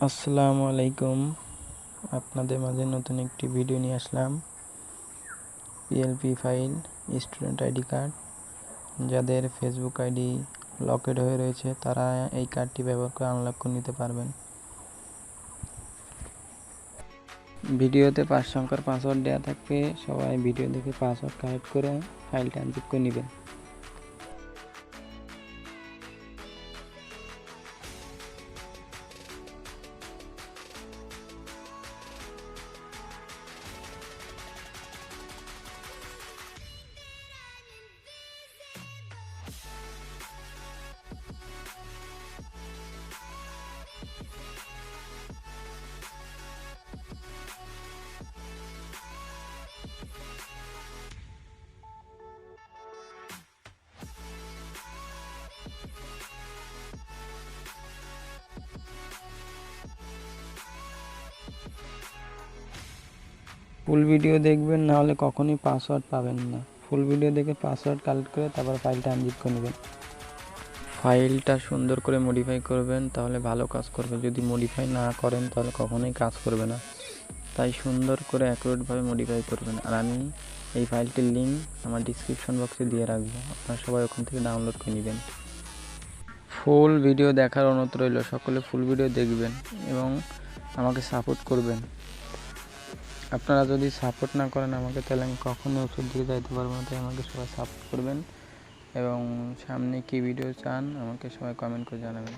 আসসালামু আলাইকুম। আপনাদের মাঝে নতুন একটি ভিডিও নিয়ে আসলাম। PLP file, student ID card, যাদের ফেসবুক আইডি লকেড হয়ে রয়েছে তারা এই কার্ডটি ব্যবহার করে আনলক করে নিতে পারবেন। ভিডিওতে 5 সংখ্যার পাসওয়ার্ড দেওয়া থাকবে, সবাই ভিডিও দেখে পাসওয়ার্ড কারেক্ট করে ফাইলটা আনজিপ করে নেবেন। ফুল ভিডিও দেখবেন, না হলে কখনোই পাসওয়ার্ড পাবেন না। ফুল ভিডিও দেখে পাসওয়ার্ড কালেক্ট করে তারপর ফাইলটা আনজিপ করে নেবেন। ফাইলটা সুন্দর করে মডিফাই করবেন, তাহলে ভালো কাজ করবে। যদি মডিফাই না করেন তাহলে কখনোই কাজ করবে না। তাই সুন্দর করে অ্যাকুরেটভাবে মডিফাই করবেন। আর আমি এই ফাইলটির লিঙ্ক আমার ডিসক্রিপশন বক্সে দিয়ে রাখবো, আপনারা সবাই ওখান থেকে ডাউনলোড করে নেবেন। ফুল ভিডিও দেখার অনুরোধ রইল, সকলে ফুল ভিডিও দেখবেন এবং আমাকে সাপোর্ট করবেন। আপনারা যদি সাপোর্ট না করেন আমাকে, তাহলে আমি কখনোই ওষুধ দিকে যাইতে পারবো না। তাই আমাকে সবাই সাপোর্ট করবেন এবং সামনে কী ভিডিও চান আমাকে সবাই কমেন্ট করে জানাবেন।